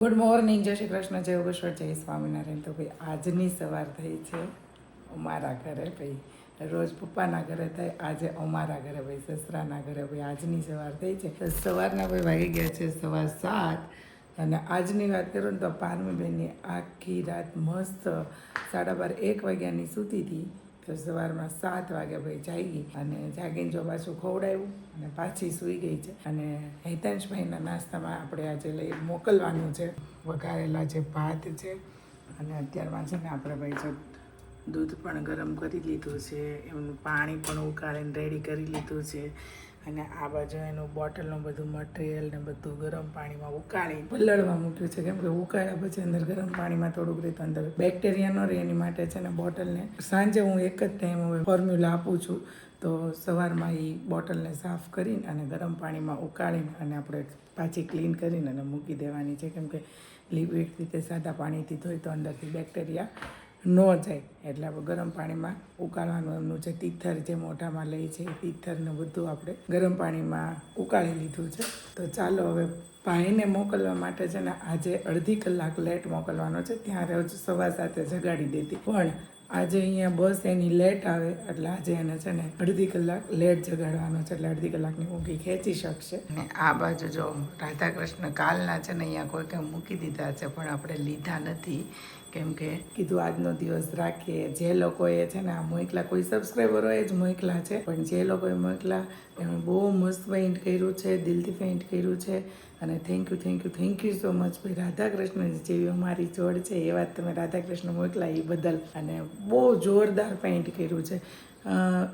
Good morning, જય શ્રી કૃષ્ણ, જય યોગેશ્વર, જય સ્વામિનારાયણ. તો ભાઈ આજની સવાર થઈ છે અમારા ઘરે. ભાઈ રોજ પપ્પાના ઘરે થાય, આજે અમારા ઘરે ભાઈ સસરાના ઘરે ભાઈ આજની સવાર થઈ છે. તો સવારના ભાઈ વાગી ગયા છે 7:15 અને આજની વાત કરું ને તો પારમીબેનની આખી રાત મસ્ત 12:30-1 વાગ્યાની સૂતી હતી. તો સવારમાં 7 વાગ્યા ભાઈ જાગી અને જાગીને જો પાછું ખવડાવ્યું અને પાછી સૂઈ ગઈ છે. અને હિતાંશભાઈના નાસ્તામાં આપણે આજે લઈ મોકલવાનું છે વઘારેલા જે ભાત છે. અને અત્યારમાં છે ને આપણે ભાઈ જો દૂધ પણ ગરમ કરી લીધું છે, એમનું પાણી પણ ઉકાળીને રેડી કરી લીધું છે. અને આ બાજુ એનું બોટલનું બધું મટીરિયલ ને બધું ગરમ પાણીમાં ઉકાળી પલળવા મૂક્યું છે, કેમ કે ઉકાળ્યા પછી અંદર ગરમ પાણીમાં થોડુંક રીતે અંદર બેક્ટેરિયા ન રહે એની માટે છે ને બોટલને સાંજે હું એક જ ટાઈમ હવે ફોર્મ્યુલા આપું છું. તો સવારમાં એ બોટલને સાફ કરીને અને ગરમ પાણીમાં ઉકાળીને અને આપણે પાછી ક્લીન કરીને અને મૂકી દેવાની છે, કેમ કે લિક્વિડ રીતે સાદા પાણીથી ધોઈ તો અંદરથી બેક્ટેરિયા ન જાય. એટલે આપણે ગરમ પાણીમાં ઉકાળવાનું એમનું જે તીથર જે મોઢામાં લઈ છે એ તીથરને બધું આપણે ગરમ પાણીમાં ઉકાળી લીધું છે. તો ચાલો હવે ભાઈને મોકલવા માટે છે ને આજે અડધી કલાક લેટ મોકલવાનો છે. ત્યાં રોજ 7:15 જગાડી દેતી, પણ આજે અહીંયા બસ એની લેટ આવે એટલે આજે એને છે ને અડધી કલાક લેટ જગાડવાનો છે, એટલે અડધી કલાકની ઊંઘી ખેંચી શકશે. અને આ બાજુ જો રાધાકૃષ્ણ કાલના છે ને અહીંયા કોઈ કંઈ મૂકી દીધા છે, પણ આપણે લીધા નથી, કેમ કે કીધું આજનો દિવસ રાખીએ. જે લોકોએ છે ને આ મોકલા, કોઈ સબસ્ક્રાઈબરોએ જ મોકલા છે, પણ જે લોકોએ મોકલા એમણે બહુ મસ્ત પેઇન્ટ કર્યું છે, દિલથી પેઇન્ટ કર્યું છે. અને થેન્ક યુ સો મચ ભાઈ. રાધાકૃષ્ણ જેવી અમારી જોડ છે એ વાત તમે રાધાકૃષ્ણ મોકલા એ બદલ. અને બહુ જોરદાર પેઇન્ટ કર્યું છે.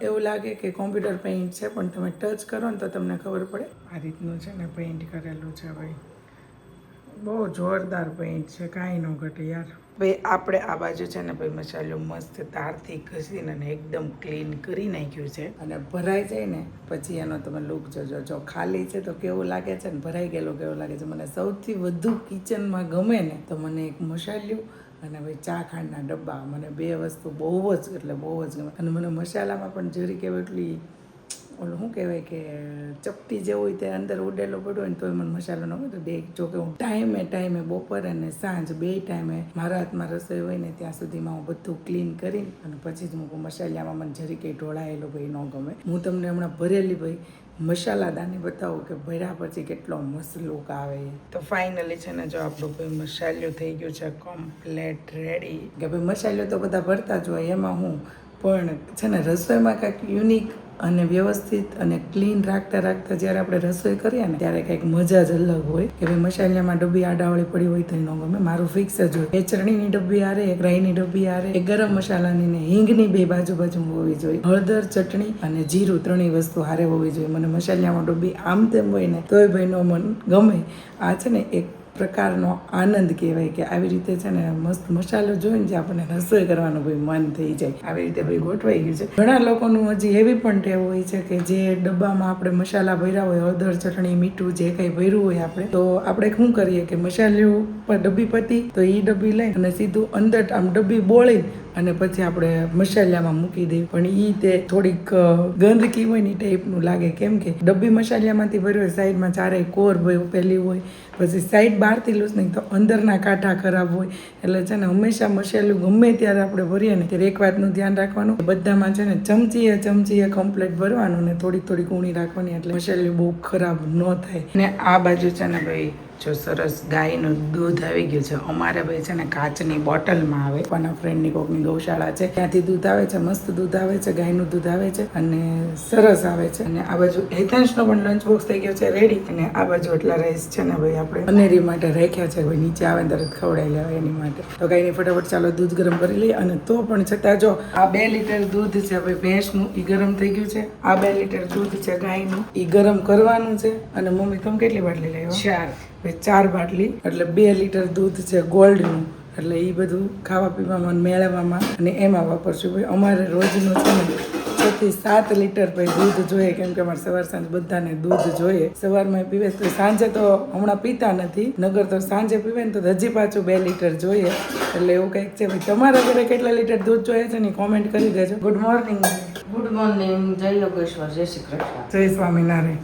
એવું લાગે કે કોમ્પ્યુટર પેઇન્ટ છે, પણ તમે ટચ કરો ને તો તમને ખબર પડે આ રીતનું છે ને પેઇન્ટ કરેલું છે ભાઈ. બહુ જોરદાર પેઇન્ટ છે, કાંઈ ન ઘટે યાર. ભાઈ આપણે આ બાજુ છે ને ભાઈ મસાલો મસ્ત તારથી ઘસીને અને એકદમ ક્લીન કરી નાખ્યું છે. અને ભરાઈ જાય ને પછી એનો તમે લુક જોજો. જો ખાલી છે તો કેવું લાગે છે ને ભરાઈ ગયેલું કેવું લાગે છે. મને સૌથી વધુ કિચનમાં ગમે ને તો મને એક મસાલું અને ભાઈ ચા ખાંડના ડબ્બા, મને બે વસ્તુ બહુ જ એટલે બહુ જ ગમે. અને મને મસાલામાં પણ જરી કેવું એટલી ઓલું શું કહેવાય કે ચપટી જેવું હોય તે અંદર ઉડેલો પડ્યો હોય ને તો મને મસાલો ન હોય. તો બે જોકે હું ટાઈમે બપોરે અને સાંજ બે ટાઈમે મારા હાથમાં રસોઈ હોય ને ત્યાં સુધીમાં હું બધું ક્લીન કરીને અને પછી જ મૂકું. મસાલામાં મને જરી કંઈ ઢોળાયેલો ભાઈ ન ગમે. હું તમને હમણાં ભરેલી ભાઈ મસાલાદાની બતાવું કે ભર્યા પછી કેટલો મસ્ત લુક આવે. તો ફાઇનલી છે ને જો આપણું ભાઈ મસાલો થઈ ગયું છે કમ્પ્લેટ રેડી. કે ભાઈ મસાલો તો બધા ભરતા જ હોય, એમાં હું પણ છે ને રસોઈમાં કાંઈક યુનિક અને વ્યવસ્થિત અને ક્લીન રાખતા જ્યારે આપણે રસોઈ કરીએ ને ત્યારે કંઈક મજા જ અલગ હોય. કે ભાઈ મસાલામાં ડબ્બી આડાવળી પડી હોય તો ન ગમે, મારું ફિક્સ જ હોય. એક ચટણીની ડબ્બી આરે, એક રાઈની ડબ્બી આરે, એક ગરમ મસાલાની ને હિંગની બે બાજુ હોવી જોઈએ. હળદર, ચટણી અને જીરું ત્રણેય વસ્તુ હારે હોવી જોઈએ. મને મસાલામાં ડબ્બી આમ તેમ હોય ને તોય ભાઈ નો મન ગમે. આ છે ને એક પ્રકારનો આનંદ કહેવાય કે આવી રીતે છે ને મસ્ત મસાલો જોઈને જે આપણને રસોઈ કરવાનું ભાઈ મન થઈ જાય. આવી રીતે ભાઈ ગોઠવાઈ ગયું છે. ઘણા લોકોનું હજી એવી પણ ટેવ હોય છે કે જે ડબ્બામાં આપણે મસાલા ભર્યા હોય, હળદર, ચટણી, મીઠું જે કંઈ ભર્યું હોય આપણે, તો આપણે શું કરીએ કે મસાલો પર ડબ્બી પતી તો એ ડબ્બી લઈ અને સીધું અંદર આમ ડબ્બી બોળી અને પછી આપણે મસાલામાં મૂકી દઈએ. પણ એ તે થોડીક ગંદકી હોય ને એ ટાઈપનું લાગે, કેમ કે ડબ્બી મસાલામાંથી ભર્યું હોય, સાઈડમાં ચારેય કોર પેલી હોય, પછી સાઈડ બહારથી લૂસ નહીં તો અંદરના કાંઠા ખરાબ હોય. એટલે છે ને હંમેશા મસાલું ગમે ત્યારે આપણે ભરીએ ને ત્યારે એક વાતનું ધ્યાન રાખવાનું, બધામાં છે ને ચમચીએ કમ્પ્લીટ ભરવાનું ને થોડીક ઊણી રાખવાની, એટલે મસાલું બહુ ખરાબ ન થાય. ને આ બાજુ છે ને ભાઈ જો સરસ ગાયનું દૂધ આવી ગયું છે. અમારે ભાઈ છે ને કાચની બોટલમાં આવે, પણ ફ્રેન્ડની કોકની ગૌશાળા છે ત્યાંથી દૂધ આવે છે, મસ્ત દૂધ આવે છે, ગાયનું દૂધ આવે છે અને સરસ આવે છે. અને આ બાજુ હેતાંશનો પણ લંચ બોક્સ થઈ ગયો છે રેડી. અને આ બાજુ એટલા રાઈસ છે ને ભાઈ આપણે અનેરી માટે રાખ્યા છે, ભાઈ નીચે આવે તરત ખવડાવી લેવાય એની માટે. તો ગાયની ફટાફટ ચાલો દૂધ ગરમ કરી લઈએ. અને તો પણ છતાં જો આ 2 લીટર દૂધ છે ભાઈ ભેંસનું, એ ગરમ થઈ ગયું છે. આ 2 લીટર દૂધ છે ગાયનું, એ ગરમ કરવાનું છે. અને મમ્મી તમે કેટલી બાટલી લાવ્યા? 4 બાટલી, એટલે 2 લીટર દૂધ છે ગોલ્ડનું. એટલે એ બધું ખાવા પીવામાં મેળવવામાં અને એમાં વાપરશું ભાઈ. અમારે રોજનું છે ને 6 થી 7 લીટર ભાઈ દૂધ જોઈએ, કેમ કે અમારે સવાર સાંજ બધાને દૂધ જોઈએ. સવારમાં પીવે તો સાંજે તો હમણાં પીતા નથી, નગર તો સાંજે પીવે ને તો હજી પાછું 2 લીટર જોઈએ. એટલે એવું કંઈક છે ભાઈ. તમારા ઘરે કેટલા લીટર દૂધ જોઈએ છે ને કોમેન્ટ કરી દેજો. Good morning. ગુડ મોર્નિંગ, જય યોગેશ્વર, જય શ્રી કૃષ્ણ. જય સ્વામિનારાયણ.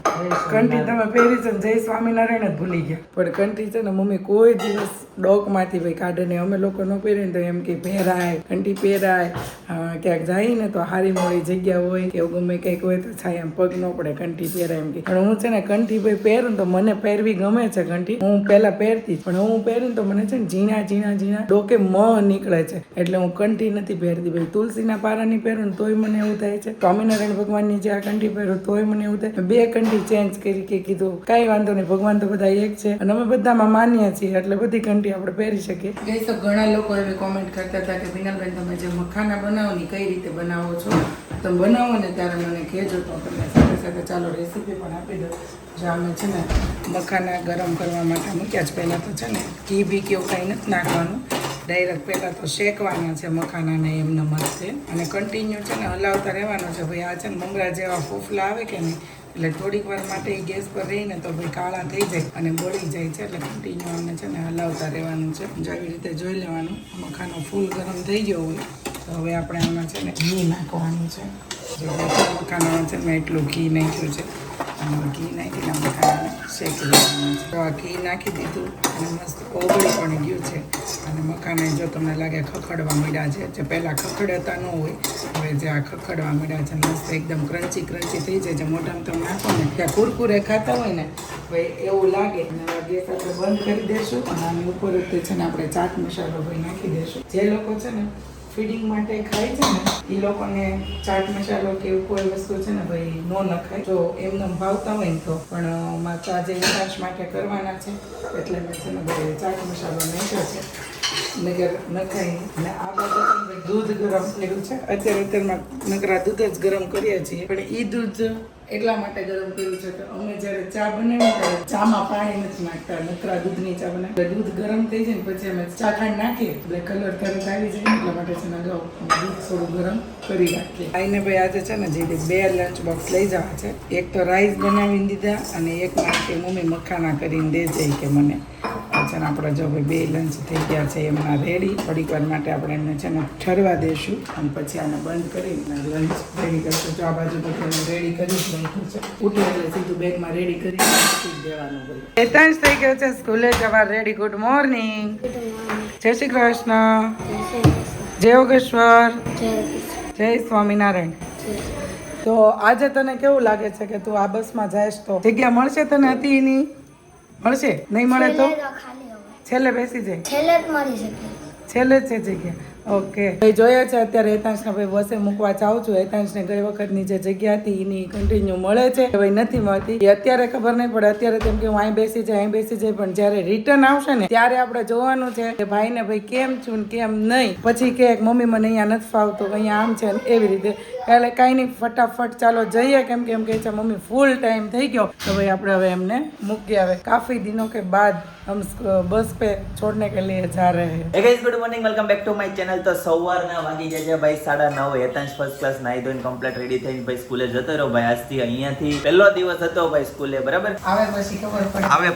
કંઠી તમે પહેરી છે ને જય સ્વામિનારાયણ જ ભૂલી ગયા. પણ કંઠી છે ને મમ્મી કોઈ દિવસ ડોકમાંથી ભાઈ કાઢે નહીં. અમે લોકો ન પહેરીને તો એમ કે પહેરાય, કંઠી પહેરાય. ક્યાંક જાય ને તો હારી મોડી જગ્યા હોય કે એવું ગમે કંઈક હોય તો છાય એમ પગ ન પડે કંઠી પહેરાય એમ કે. પણ હું છે ને કંઠી ભાઈ પહેરું તો મને પહેરવી ગમે છે કંઠી. હું પહેલા પહેરતી પણ હું પહેરું તો મને છે ને ઝીણા ઝીણા ઝીણા ડોકે નીકળે છે એટલે હું કંઠી નથી પહેરતી ભાઈ. તુલસીના પારાની પહેરું ને તોય મને એવું થાય છે. સ્વામિનારાયણ ભગવાનની જે આ કંઠી પહેરું તોય મને એવું થાય. બે કંઠી ચેન્જ કરી કે કીધું કાંઈ વાંધો નહીં, ભગવાન તો બધા એક છે અને અમે બધામાં માન્ય છીએ એટલે બધી કંઠી આપણે પહેરી શકીએ. ગઈ તો ઘણા લોકો એવી કોમેન્ટ કરતા હતા કે વિનલબેન તમે જે મખાના બનાવો ને કઈ રીતે બનાવો છો, તમે બનાવો ને ત્યારે મને કહેજો તો તમને સાથે સાથે ચાલો રેસીપી પણ આપી દો. જો અમે છે ને મખાના ગરમ કરવા માટે મૂક્યા છે. પહેલાં તો છે ને ઘી બી કેવું કાંઈ નથી નાખવાનું, ડાયરેક્ટ પહેલાં તો શેકવાના છે મખાનાને એમને મસ્ત અને કન્ટિન્યુ છે ને હલાવતા રહેવાનું છે ભાઈ. આ છે ને મમરા જેવા ફોફલા આવે કે નહીં એટલે થોડીક વાર માટે ગેસ પર રહીને તો ભાઈ કાળા થઈ જાય અને બળી જાય છે એટલે કન્ટિન્યુ આને છે ને હલાવતા રહેવાનું છે. જો આવી રીતે જોઈ લેવાનું મખાનો ફૂલ ગરમ થઈ ગયો હોય તો હવે આપણે આમાં છે ને ઘી નાખવાનું છે. જે મખાનામાં છે ને એટલું ઘી નાખ્યું છે અને ઘી નાખીને મખાનાને શેકી લેવાનું છે. તો આ ઘી નાખી દીધું અને મસ્ત ઓગળી પણ ગયું છે અને મખાના જો તમને લાગે ખખડવા મળ્યા છે, જે પહેલાં ખખડતા ન હોય હવે જે આ ખખડવા મળ્યા છે મસ્ત એકદમ ક્રન્ચી ક્રન્ચી થઈ જાય છે. મોઢામાં તમે નાખો ને ત્યાં કુરકુરે ખાતા હોય ને ભાઈ એવું લાગે. અને ગેસ આપણે બંધ કરી દઈશું અને આની ઉપર છે ને આપણે ચાટ મસાલો ભાઈ નાખી દઈશું. જે લોકો છે ને ફીડિંગ માટે ખાય છે ને એ લોકોને ચાટ મસાલો કે એવું કોઈ વસ્તુ છે ને ભાઈ ન નખાય. જો એમને ભાવતા હોય ને તો પણ માત્ર આજે એકાંશ માટે કરવાના છે એટલે મેં છે ને ભાઈ ચાટ મસાલો નાખ્યો છે નગર નખાય. અને આ બાજુ દૂધ ગરમ કર્યું છે. અત્યારમાં નકરા દૂધ જ ગરમ કરીએ છીએ પણ એ દૂધ એટલા માટે ગરમ કર્યું છે કે અમે જ્યારે ચા બનાવીએ ત્યારે ચામાં પાણી નથી નાખતા, નકરા દૂધની ચા બનાવીએ દૂધ ગરમ થઈ જાય ને પછી અમે ચા ખાંડ નાખીએ એટલે કલર તરત આવી જાય એટલા માટે છે ને અગાઉ દૂધ થોડું ગરમ કરી નાખીએ. આઈને ભાઈ આજે છે ને જે 2 લંચ બોક્સ લઈ જવા છે. એક તો રાઈસ બનાવીને દીધા અને એક માટે મમ્મી મખાના કરીને દે જાય કે મને છે ને આપણે જો ભાઈ 2 લંચ થઈ ગયા છે એમના રેડી. થોડીક વાર માટે આપણે એમને છે ને ઠરવા દઈશું અને પછી આને બંધ કરીને લંચ રેડી કરશું. જો આ બાજુ બધું રેડી કરી ઉઠે એટલે સીધું બેગમાં રેડી કરી દેવાનું હોય. એતાંશ થઈ ગયો છે સ્કૂલે જવા રેડી. ગુડ મોર્નિંગ, જય શ્રી કૃષ્ણ, જય યોગેશ્વર, જય સ્વામિનારાયણ. તો આજે તને કેવું લાગે છે કે તું આ બસમાં જઈશ તો જગ્યા મળશે તને? હતી એની મળશે? નહીં મળે તો છેલ્લે બેસી જાય, છેલ્લે જ છે જગ્યા. ઓકે ભાઈ જોઈએ છે અત્યારે હેતાંશને ભાઈ બસે મૂકવા જાઉં છું. હેતાંશને ગઈ વખતની જે જગ્યા હતી એની કન્ટિન્યુ મળે છે ભાઈ નથી મળતી. એ અત્યારે ખબર નહીં પડે, અત્યારે તેમ કે હું અહીં બેસી જાય પણ જ્યારે રિટર્ન આવશે ને ત્યારે આપણે જોવાનું છે કે ભાઈને ભાઈ કેમ છું ને કેમ નહીં. પછી કે મમ્મી મને અહીંયા નથી ફાવતું, અહીંયા આમ છે ને એવી રીતે. એટલે કાંઈ નહીં ફટાફટ ચાલો જઈએ કેમ કે એમ કહે છે મમ્મી ફૂલ ટાઈમ થઈ ગયો તો ભાઈ આપણે હવે એમને મૂકી આવે. કાફી દિનો કે બાદ हम बस पे छोड़ने के लिए जा रहे हैं. Hey guys, good morning, welcome back to my channel. તો સવારના વાગી જાય ભાઈ 9:30. હેતાંશ ફર્સ્ટ ક્લાસ નાઈ ધોઈને કમ્પ્લીટ રેડી થઈને ભાઈ સ્કૂલે જતો રહ્યો ભાઈ. આજથી અહીંયાથી પહેલો દિવસ હતો ભાઈ સ્કૂલે, બરાબર? આવે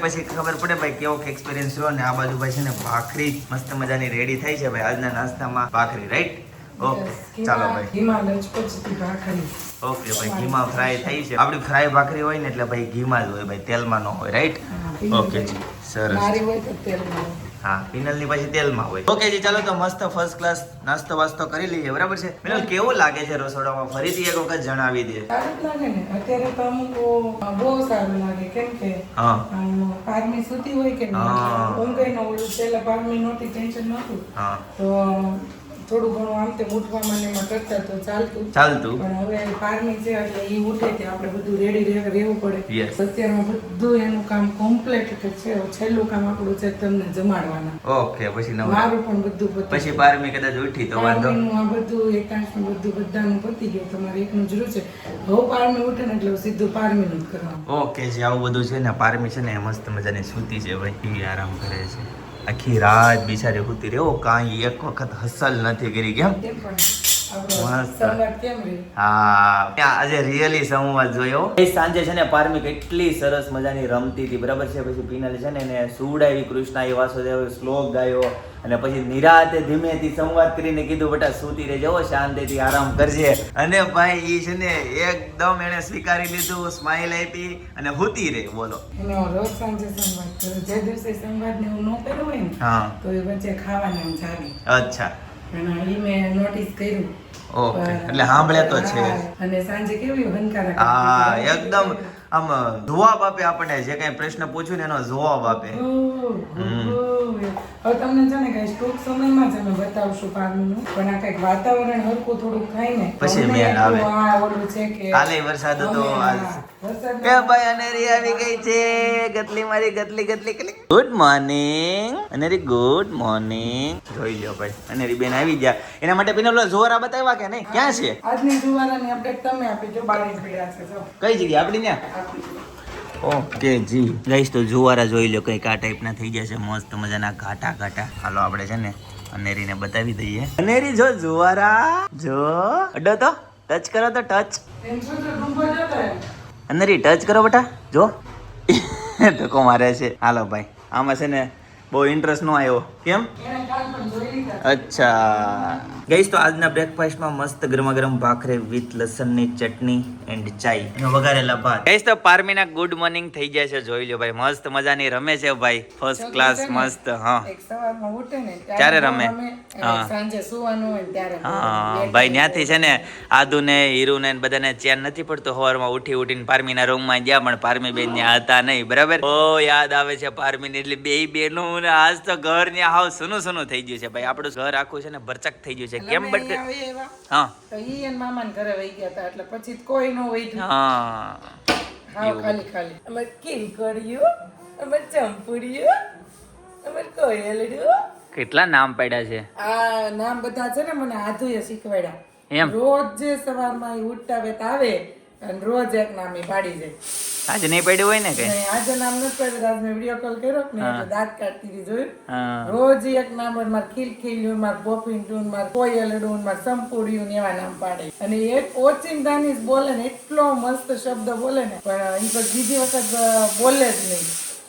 પછી ખબર પડે ભાઈ કેવો એક્સપિરિયન્સ રહ્યો. ને આ બાજુ ભાઈ છે ને ભાખરી મસ્ત મજાની રેડી થઈ છે ભાઈ આજના નાસ્તામાં. ભાખરી રાઈટ? ઓકે ચાલો ભાઈ. ઘીમાં લચપચતી ભાખરી. ઓકે ભાઈ ઘીમાં ફ્રાય થઈ છે. આપણી ફ્રાય ભાખરી હોય ને એટલે ભાઈ ઘીમાં જ હોય ભાઈ, તેલમાં ન હોય, રાઈટ? ઓકે જી સરસ. હા પિનલની પછી તેલમાં હોય. ઓકે જી ચાલો તો મસ્ત ફર્સ્ટ ક્લાસ નાસ્તો વાસ્તો કરી લઈએ, બરાબર છે? પિનલ કેવું લાગે છે રસોડામાં? ફરીથી એક વખત જણાવી દે. સારું લાગે ને અત્યારે તો અમુક બહુ સારું લાગે કેમ કે પારમી સૂતી હોય કે ઊંઘાઈ ન ઓલું પેલા પારમી નહોતી, ટેન્શન નહોતું તો થોડું ઘણું આમ તેમ ઉઠવામાં ને એમાં કરતા તો ચાલતું પણ હવે પારમી છે એટલે એ ઉઠે તે આપણે બધું રેડી રહેવું પડે. અત્યારમાં બધું એનું કામ કમ્પ્લીટ છે. છેલ્લું કામ આપણું છે તમને જમાડવાના. ઓકે પછી મારું પણ બધું પછી પારમી કદાચ ઉઠી તો વાંધો આ બધું એકાંશનું બધાનું પતી ગયું. તમારે એકનું જરૂર છે હવે પારમી ઉઠે ને એટલે સીધું પારમીનું જ કરવાનું. ઓકે જી આવું બધું છે ને. પારમી છે ને મસ્ત મજાની સૂતી છે ભાઈ, કેવી આરામ કરે છે આખી રાત બિચારી સૂતી રહ્યો. કાંઈ એક વખત હસલ નથી કરી. કેમ? હા આજે રિયલી સંવાદ જોયો. સાંજે છે ને પારમી કેટલી સરસ મજાની રમતી હતી, બરાબર છે? પછી પિનલ છે ને એને સુવડાવી, કૃષ્ણ વાસુદેવ શ્લોક ગાયો અને પછી નિરાતે ધીમેથી સંવાદ કરીને કીધું બેટા સૂતી રહેજો શાંતિથી આરામ કરજે. અને ભાઈ ઈ છે ને એકદમ એને સ્વીકારી લીધું, સ્માઈલ આપી અને હુતી રહી. બોલો. એને હું રોજ સાંજે સંવાદ કરું. જે દિવસે સંવાદ ને હું ન કર્યું હોય ને હા તો એ વચ્ચે ખાવાને હું જાગી. અચ્છા અને એ મેં નોટિસ કર્યું. ઓકે એટલે સાંભળે તો છે. અને સાંજે કેવી હંકારા હા કરતી. એકદમ આમ જવાબ આપે આપણને જે કઈ પ્રશ્ન પૂછ્યું ને એનો જવાબ આપે. હવે તમને છે ને કઈ ટૂંક સમયમાં જ અમે બતાવશું પાર્મીનું. પણ આ કઈક વાતાવરણ હલકું થોડુંક થાય ને પછી અમને મેળ આવે. એટલું આ ઓલું છે કે કાલે વરસાદ હતો આજ વરસાદ એ ભાઈ અનેરી આવી ગઈ છે. ગતલી મારી ગતલી ગતલી. Good morning Aneri, good morning. જોઈ લો ભાઈ અનેરી બેન આવી ગયા. એના માટે પેલો જોરા બતાવ્યા કે નહીં? ક્યાં છે? આજની જુવારાની અપડેટ તમે આપી જો. બારીસ પીડા છે જો કઈ જગ્યાએ? આપડી ત્યાં. આપી દો. ઓકે જી ગાઈસ તો જુવારા જોઈ લો કઈક આ ટાઈપના થઈ ગયા છે મસ્ત મજાના ઘાટા ઘાટા. હાલો આપણે છે ને અનેરીને બતાવી દઈએ. અનેરી જો જુવારા જો અડો તો ટચ કરો તો ટચ. ટેન્શન તો ડૂબો જતો હે. અનેરી ટચ કરો બેટા જો ધક્કો મારે છે. હાલો ભાઈ આમાં છે ને બહુ ઇન્ટરેસ્ટ નો આવ્યો. કેમ? એને કાલ પણ જોઈ લીધા. અચ્છા ગઈશ તો આજના બ્રેકફાસ્ટમાં મસ્ત ગરમા ગરમ ભાખરી વિથ લસણની ચટણી એન્ડ ચાય અને વઘારેલા ભાત. ગઈશ તો પારમીના ગુડ મોર્નિંગ થઈ ગયા છે. જોઈ લો ભાઈ મસ્ત મજાની રમે છે ભાઈ ફર્સ્ટ ક્લાસ મસ્ત. હા એક સવારમાં ઉઠે ને ત્યારે રમે. અને હા. સાંજે સુવાનું હોય ને ત્યારે હા ભાઈ ત્યાંથી છે ને આદુ ને હીરુ ને બધાને ચેન નથી પડતો. સવારમાં ઉઠીને પારમીના રૂમમાં ગયા પણ પારમી બેન ત્યાં હતા નહીં. બરાબર. ઓ યાદ આવે છે પારમીને એટલે બે બેનું ને આજ તો ઘર ને હાવ સુનું સુનું થઈ ગયું છે ભાઈ. આપણું ઘર આખું છે ને ભરચક થઈ ગયું છે. કેમ બટ હા તો ઈ એન મામાને ઘરે વહી ગયા હતા એટલે પછી કોઈ નો વહી હા હાવ ખાલી ખાલી. અમાર કિલકડિયું, અમાર ચંપુડિયું, અમાર કોયલડું. કેટલા નામ પાડ્યા છે. આ નામ બધા છે ને મને આધુએ શીખવાડ્યા. એમ? રોજ જે સવારમાં ઈ ઉઠતા વેત આવે અને રોજ એક નામ ઈ પાડી જાય. આજે નહીં પડ્યું હોય ને કઈ? નહીં, આજે નામ નથી પાડ્યું. આજ મેં વિડીયો કોલ કર્યો કે ને એટલે દાંત કાઢતી હતી જોયું. હા રોજ ઈ એક નામ માર ખીલખીલ્યું, માર પોપીન્ટું, માર કોયલડું, માર સંપુડિયું ને એવા નામ પાડે. અને એક ઓચિંતાની જ બોલે ને એટલો મસ્ત શબ્દ બોલે ને પણ ઈ પછી બીજી વખત બોલે જ નહીં.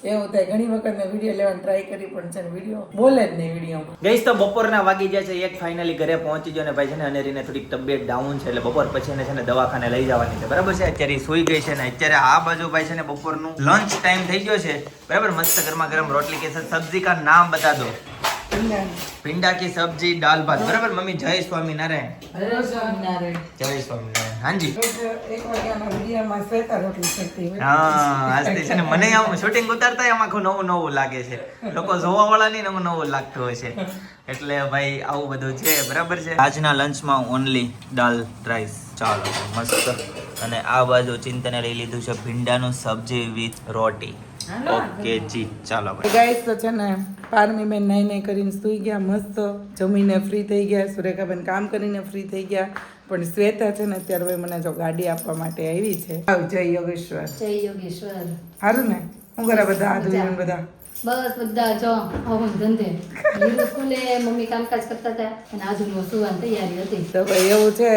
એવું થાય. ઘણી વખત મેં વિડીયો લેવાની ટ્રાય કરી પણ છે ને વિડીયો બોલે જ નહીં વિડીયોમાં. ગઈશ તો બપોરના વાગી જાય છે. એક ફાઇનલી ઘરે પહોંચી ગયો ને ભાઈ છે ને અનેરીને થોડીક તબિયત ડાઉન છે એટલે બપોર પછી એને છે ને દવાખાને લઈ જવાની છે. બરાબર છે. અત્યારે ઈ સૂઈ ગઈ છે ને અત્યારે આ બાજુ ભાઈ છે ને બપોરનું લંચ ટાઈમ થઈ ગયો છે. બરાબર. મસ્ત ગરમા ગરમ રોટલી કે સબ્જી કા નામ બતા દો. ભીંડા की सब्जी दाल भात. बराबर मम्मी. जय स्वामीनारायण. હરે સ્વામિનારાયણ. જય સ્વામિનારાયણ. હાજી. એક વાગ્યાના વિડીયોમાં શ્વેતા રોટલી કરતી હોય. હા આજથી છે ને મને આમ શૂટિંગ ઉતારતા આમ આખું નવું નવું લાગે છે. લોકો જોવા વાળા ની નવું નવું લાગતું હોય છે. એટલે ભાઈ આવું બધું છે. બરાબર છે. આજના લંચમાં ઓનલી દાલ રાઈસ. ચાલો મસ્ત. અને આ બાજુ ચિંતને લઈ લીધું છે ભીંડાનું સબ્જી વિથ રોટી. ઓકે જી ચાલો ભાઈ. ગાઈસ તો છે ને પારમી બેન નાઈ નાઈ કરીને સૂઈ ગયા. મસ્ત જમીને ફ્રી થઈ ગયા. સુરેખાબેન કામ કરીને ફ્રી થઈ ગયા. પણ શ્વેતા છે ને અત્યારે ભાઈ મને જો ગાડી આપવા માટે આવી છે. જય યોગેશ્વર. જય યોગેશ્વર. સારું ને? હું કરે બધા આધુનિક બધા? બસ બધા જો આવું ધંધે લીલું સ્કૂલે મમ્મી કામકાજ કરતા હતા અને આજુનું સુવાની તૈયારી હતી. તો ભાઈ એવું છે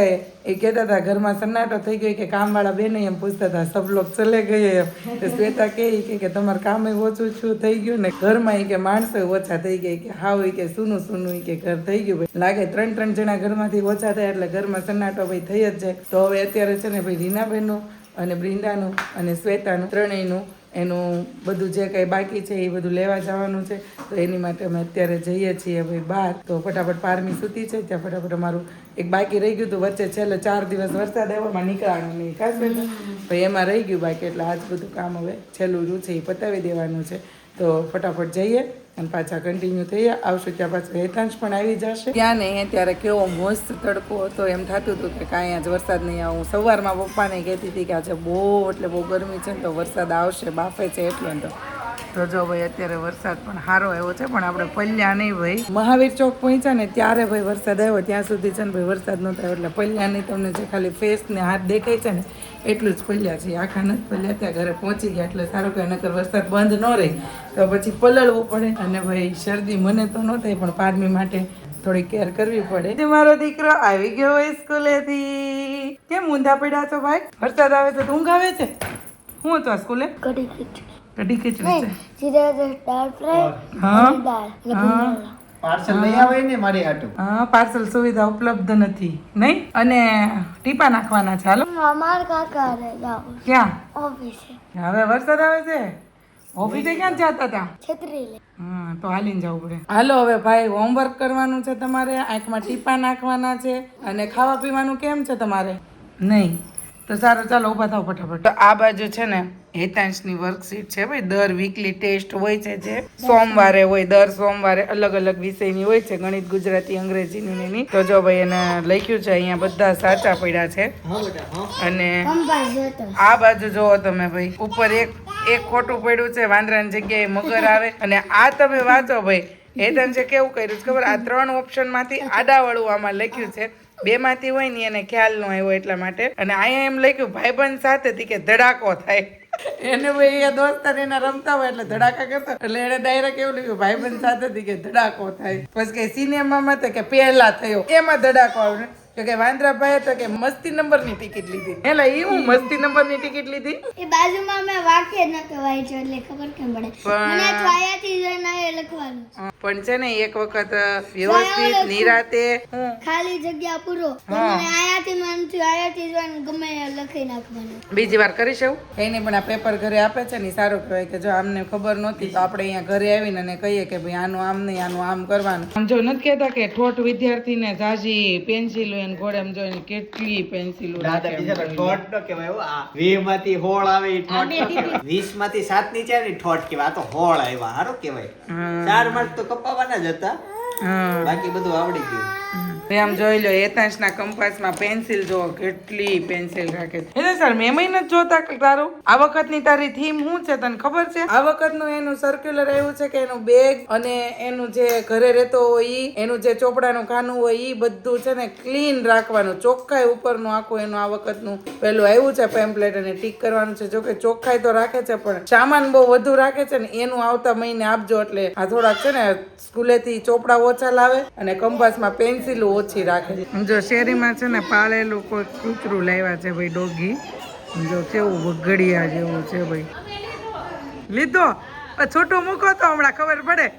એ કહેતા હતા ઘરમાં સન્નાટો થઈ ગયો કે કામવાળા બેન એમ પૂછતા હતા સબ લોગ ચલે ગયે એમ. તો શ્વેતા કે તમારે કામ ઓછું છું થઈ ગયું ને ઘરમાં કે માણસો ઓછા થઈ ગયા કે હાવ કે સુનું સુનું કે ઘર થઈ ગયું. ભાઈ લાગે 3 જણા ઘરમાંથી ઓછા થયા એટલે ઘરમાં સન્નાટો ભાઈ થઈ જ જાય. તો હવે અત્યારે છે ને ભાઈ રીનાબેનનું અને બ્રિંદાનું અને શ્વેતાનું ત્રણેયનું એનું બધું જે કંઈ બાકી છે એ બધું લેવા જવાનું છે. તો એની માટે અમે અત્યારે જઈએ છીએ ભાઈ બહાર. તો ફટાફટ પારમી સૂતી છે ત્યાં ફટાફટ અમારું એક બાકી રહી ગયું હતું વચ્ચે છેલ્લે 4 દિવસ વરસાદ આવ્યો એમાં નીકળવાનું નહીં ખાસ બેટા ભાઈ એમાં રહી ગયું બાકી. એટલે આજ બધું કામ હવે છેલ્લું રહ્યું છે એ પતાવી દેવાનું છે. તો ફટાફટ જઈએ અને પાછા કન્ટિન્યુ થઈએ. આવશું ત્યાં પાછું હેતાંશ પણ આવી જશે. ત્યાં નહીં ત્યારે કેવો મસ્ત તડકો હતો. એમ થતું હતું કે કાંઈ આજ વરસાદ નહીં આવું. સવારમાં પપ્પાને કહેતી હતી કે આજે બહુ એટલે બહુ ગરમી છે ને તો વરસાદ આવશે બાફે છે એટલે તો જો ભાઈ અત્યારે વરસાદ પણ સારો આવ્યો છે પણ આપણે પલ્યા નહીં ભાઈ. મહાવીર ચોક પહોંચ્યા ને ત્યારે ભાઈ વરસાદ આવ્યો. ત્યાં સુધી છે ને ભાઈ વરસાદ નહોતો આવ્યો એટલે પલ્યા નહીં. તમને જે ખાલી ફેસ ને હાથ દેખાય છે ને એટલું જ પલ્યા છે. આખા નથી પલ્યા. ત્યાં ઘરે પહોંચી ગયા એટલે સારું કે નકર વરસાદ બંધ ન રહે તો પછી પલળવું પડે. અને ભાઈ શરદી મને તો ન થાય પણ પારમી માટે થોડી કેર કરવી પડે. મારો દીકરો આવી ગયો હોય સ્કૂલેથી. કેમ ઊંધા પડ્યા છો ભાઈ? વરસાદ આવે છે તો ઊંઘ આવે છે? હું હતો સ્કૂલે? કઢી ખીચડી છે. જીરા દાળ ફ્રાય હા દાળ હા પાર્સલ લઈ આવે ને મારી હાટું. હા પાર્સલ સુવિધા ઉપલબ્ધ નથી નહીં. અને ટીપા નાખવાના છે. હાલો અમાર કાકા રે જાવ ક્યાં? ઓફિસે હવે વરસાદ આવે છે. ઓફિસે ક્યાં જતા હતા? છત્રી લે હા તો હાલીને જવું પડે. હાલો હવે ભાઈ હોમવર્ક કરવાનું છે તમારે, આંખમાં ટીપા નાખવાના છે અને ખાવા પીવાનું કેમ છે તમારે? નહીં તો સારું ચાલો ઊભા થાવ ફટાફટ. તો આ બાજુ છે ને હેતાંશની વર્કશીટ છે ભાઈ. દર વીકલી ટેસ્ટ હોય છે જે સોમવારે હોય. દર સોમવારે અલગ અલગ વિષયની હોય છે, ગણિત, ગુજરાતી, અંગ્રેજીની ને એની. તો જો ભાઈ એને લખ્યું છે અહીંયા, બધા સાચા પડ્યા છે. અને કંપાસ જોતો આ બાજુ જોવો તમે ભાઈ, ઉપર એક ખોટું પડ્યું છે, વાંદરાની જગ્યાએ મગર આવે. અને આ તમે વાંચો ભાઈ, હેતાંશે કેવું કર્યું છે ખબર? આ 3 ઓપ્શન માંથી આડાવાળું આમાં લખ્યું છે. 2 માંથી હોય ને એને ખ્યાલ ન આવ્યો એટલા માટે. અને અહીંયા એમ લખ્યું ભાઈબંધ સાથે કે ધડાકો થાય. એને ભાઈ એ દોસ્તાર એના રમતા હોય એટલે ધડાકા કરતા, એટલે એને ડાયરેક્ટ એવું લખ્યું ભાઈબંધ સાથે કે ધડાકો થાય. પછી કે સિનેમામાં કે પહેલા થયો એમાં ધડાકો આવે. કે વાંદરાભાઈ તો કે મસ્તી નંબરની ટિકિટ લીધી. એટલે એ હું મસ્તી નંબરની ટિકિટ લીધી. એ બાજુમાં મેં વાક્ય ન કહેવાય છે એટલે ખબર કેમ પડે. મને તો આયાથી જોઈને એ લખવાનું પણ છે ને એક વખત વ્યવસ્થિત નિરાતે ખાલી જગ્યા પૂરો મને આયાથી મનથી આયાથી જોઈને ગમે એ લખી નાખવાનું. બીજી વાર કરીશ એવું કઈ નહીં. પણ આ પેપર ઘરે આપે છે ને સારું કહેવાય કે જો આમને ખબર નહોતી તો આપણે અહીંયા ઘરે આવીને અને કહીએ કે ભાઈ આનું આમ નહીં આનું આમ કરવાનું. આમ જો નથી કહેતા કે ઠોઠ વિદ્યાર્થીને ઝાઝી પેન્સિલો એને ઘોડે એમ જોઈને કેટલી પેન્સિલો દાદા બીજા ઠોઠ નો કહેવાય હો. આ 20 માંથી 16 આવે ઈ ઠોઠ કહેવાય. 20 માંથી 7 નીચે આવે ને ઈ ઠોઠ કહેવાય. આ તો 16 આવ્યા હારો કહેવાય. 4 માર્ક તો કપાવાના જ હતા, બાકી બધું આવડી ગયું. આમ જોઈ લો હેતાંશના કંપાસમાં પેન્સિલ જો કેટલી પેન્સિલ રાખે છે. એટલે સર મેં નથી જોતા કે તારું આ વખતની તારી થીમ શું છે તને ખબર છે? આ વખતનું એનું સર્ક્યુલર આવ્યું છે કે એનું બેગ અને એનું જે ઘરે રહેતો હોય ઈ, એનું જે ચોપડાનું ખાનું હોય ઈ બધું છે ને ક્લીન રાખવાનું. ચોખ્ખાઈ ઉપરનું આખું એનું આ વખતનું પેલું આવ્યું છે પેમ્પલેટ અને ટીક કરવાનું છે. જો કે ચોખ્ખાઈ તો રાખે છે પણ સામાન બહુ વધુ રાખે છે ને એનું આવતા મહિને આપજો. એટલે આ થોડાક છે ને સ્કૂલેથી ચોપડા ઓછા લાવે અને કંપાસમાં પેન્સિલો ઓછી રાખે. જો શેરીમાં છે ને પાળેલું કોઈ કૂતરું લાવ્યા છે ભાઈ, ડોગી. જો કેવું વગડિયા જેવું છે ભાઈ. લીધો છોટું મૂકો તો હમણાં ખબર પડે.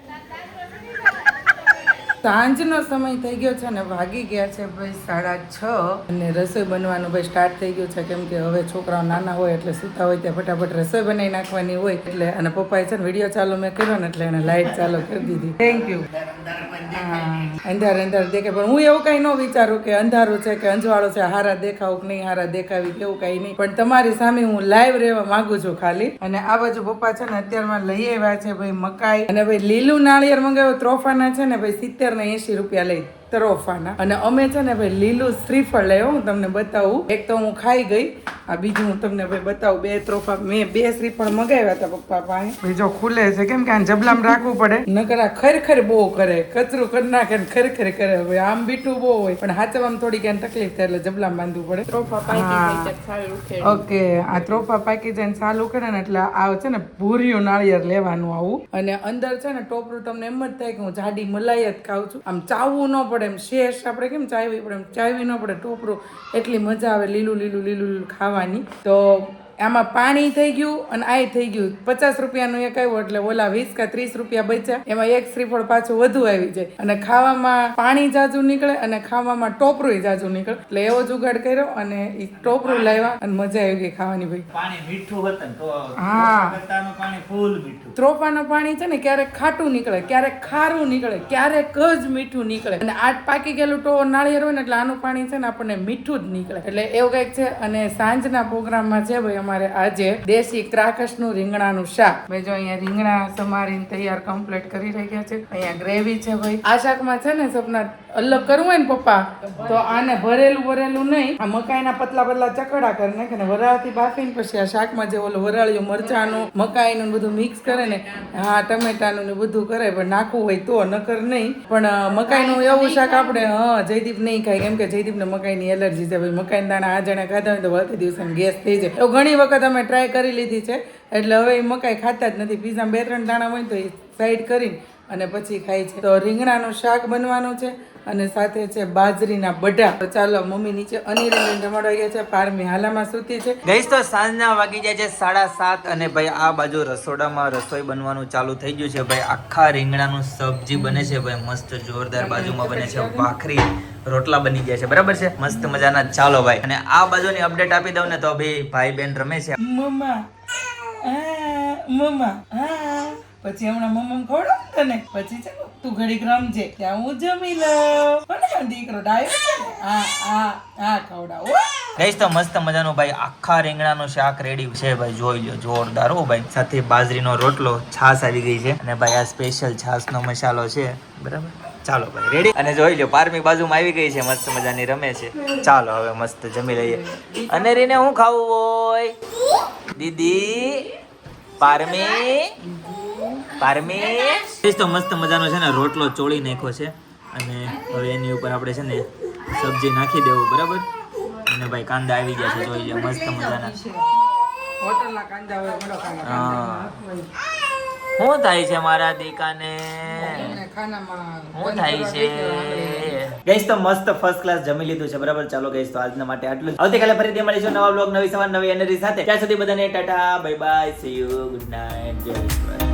સાંજનો સમય થઈ ગયો છે ને વાગી ગયા છે ભાઈ 6:30 અને રસોઈ બનવાનું ભાઈ સ્ટાર્ટ થઈ ગયું છે. કેમ કે હવે છોકરાઓ નાના હોય એટલે સૂતા હોય ત્યાં ફટાફટ રસોઈ બનાવી નાખવાની હોય એટલે. અને પપ્પાએ છે ને વિડીયો ચાલુ મેં કર્યો ને એટલે એને લાઈટ ચાલુ કરી દીધી. Thank you. અંધાર દેખે પણ હું એવું કઈ ન વિચારું કે અંધારું છે કે અંજવાળું છે, હારા દેખાવું કે નહીં હારા દેખાવી કેવું કઈ નહીં. પણ તમારી સામે હું લાઈવ રહેવા માંગુ છું ખાલી. અને આ બાજુ પપ્પા છે ને અત્યારમાં લઈ આવ્યા છે ભાઈ મકાઈ અને ભાઈ લીલું નાળિયેર મંગાવ્યું ત્રોફાના છે ને ભાઈ 70 ને 80 રૂપિયા લઈ તરોફાના. અને અમે છે ને ભાઈ લીલું શ્રીફળ લાવ્યો. હું તમને બતાવું. એક તો હું ખાઈ ગઈ, આ બીજું હું તમને ભાઈ બતાવું. 2 ત્રોફા મેં 2 શ્રીફળ મગાવ્યા હતા પપ્પા પાસે. બીજો ખુલે છે કેમ કે આ જબલામ રાખવું પડે નકર આ ખરેખર બહુ કરે, કચરું કરી નાખે ને ખરેખર કરે. ભાઈ આમ બીઠું બહુ હોય પણ હાચવામાં થોડી ક્યાં તકલીફ થાય એટલે જબલામ બાંધવું પડે. ત્રોફા પાકી ઓકે આ ત્રોફા પાકી જાય સાલું કરે ને એટલે આ છે ને ભૂર્યું નાળિયેર લેવાનું આવું. અને અંદર છે ને ટોપરું તમને એમ જ થાય કે હું જાડી મલાઈ જ ખાઉં છું. આમ ચાવવું ન પડે, એમ શેષ આપણે કેમ ચાવવી પડે એમ ચાવવી ન પડે ટોપરું. એટલી મજા આવે લીલું લીલું લીલું લીલું ખાવાની. તો આમાં પાણી થઈ ગયું અને આ થઈ ગયું. 50 રૂપિયાનું એક આવ્યું એટલે ઓલા 20 કે 30 રૂપિયા બચ્યા. એમાં એક શ્રીફળ પાછું વધુ આવી જાય. અને ખાવામાં પાણી જાજુ નીકળે અને ખાવામાં ટોપરું જાજુ નીકળે. એટલે એવો જુગાડ કર્યો અને એ ટોપરું લાવ્યા અને મજા આવી ગઈ ખાવાની ભાઈ. પાણી મીઠું હતું તો હા પાણી ફૂલ મીઠું. ત્રોફાનું પાણી છે ને ક્યારેક ખાટું નીકળે, ક્યારેક ખારું નીકળે, ક્યારેક જ મીઠું નીકળે. અને આ પાકી ગયેલું નાળિયેર હોય ને એટલે આનું પાણી છે ને આપણને મીઠું જ નીકળે. એટલે એવું કંઈક છે. અને સાંજના પ્રોગ્રામમાં છે ભાઈ અમારે આજે દેશી ક્રાકસનું રીંગણાનું શાક. ભાઈ જો અહીંયા રીંગણા સમારીને તૈયાર કમ્પ્લીટ કરી રહ્યા છે. અહીંયા ગ્રેવી છે ભાઈ. આ શાકમાં છે ને સપના અલગ કરવું હોય ને પપ્પા તો આને ભરેલું નહીં, આ મકાઈના પતલા પતલા ચકડા કરી નાખે ને વરાળથી બાફીને પછી આ શાકમાં જે ઓલું વરાળિયું મરચાનું મકાઈનું બધું મિક્સ કરે ને, હા ટમેટાનું ને બધું કરે પણ નાખવું હોય તો, નકર નહીં. પણ મકાઈનું એવું શાક આપણે જયદીપ નહીં ખાય કેમ કે જયદીપને મકાઈની એલર્જી છે ભાઈ. મકાઈના દાણા આ જણે ખાધા હોય તો વળતી દિવસે ગેસ થઈ જાય. એવું ઘણી વખત અમે ટ્રાય કરી લીધી છે એટલે હવે એ મકાઈ ખાતા જ નથી. પીઝામાં 2-3 દાણા હોય તો એ સાઈડ કરીને અને પછી ખાય છે. તો રીંગણાનું શાક બનવાનું છે અને સાથે છે બાજરીના બઢા. તો ચાલો મમ્મી નીચે અનિરને જમાડવા ગયા છે, પારમી હાલામાં સૂતી છે. ગઈશ તો સાંજના વાગી જાય છે 7:30 અને ભાઈ આ બાજુ રસોડામાં રસોઈ બનવાનું ચાલુ થઈ ગયું છે ભાઈ. આખા રીંગણાનું સબ્જી બને છે ભાઈ, મસ્ત જોરદાર. બાજુમાં બને છે ભાખરી, રોટલા બની ગયા છે, બરાબર છે, મસ્ત મજાના. ચાલો ભાઈ, અને આ બાજુની અપડેટ આપી દઉં ને તો ભાઈ બેન રમે છે. મમ્મા મમ્મા પછી હમણાં મમ્મા ખવડાવ તને, પછી છે તું ઘડીક રમજે ત્યાં હું જમી લઉં. કોને દીકરો ડાયો છે ને? આ ખવડાવો. ગઈશ તો મસ્ત મજાનું ભાઈ આખા રીંગણાનું શાક રેડી છે ભાઈ, જોઈ લો, જોરદાર હો ભાઈ. સાથે બાજરીનો રોટલો, છાશ આવી ગઈ છે અને ભાઈ આ સ્પેશિયલ છાશનો મસાલો છે, બરાબર. ચાલો ભાઈ રેડી. અને જોઈ લો પારમી બાજુમાં આવી ગઈ છે, મસ્ત મજાની રમે છે. ચાલો હવે મસ્ત જમી લઈએ. અને રીને હું ખાવું હોય? દીદી પારમી તો મસ્ત મજાનો છે ને રોટલો ચોળી નાખ્યો છે અને હવે એની ઉપર આપણે છે ને સબ્જી નાખી દેવું, બરાબર. અને ભાઈ કાંદા આવી ગયા છે, જોઈ લો, મસ્ત મજાના. હોટલના કાંદા હોય, બડો હા. શું થાય છે મારા દીકાને? શું થાય છે? ગઈશ તો મસ્ત ફર્સ્ટ ક્લાસ જમી લીધું છે, બરાબર. ચાલો ગઈશ તો આજના માટે આટલું જ. આવતીકાલે ફરીથી મળીશું નવા બ્લોગ, નવી સવાર, નવી એનર્જી સાથે. ત્યાં સુધી બધાને Tata, bye bye, C you, good night, જય શ્રી કૃષ્ણ.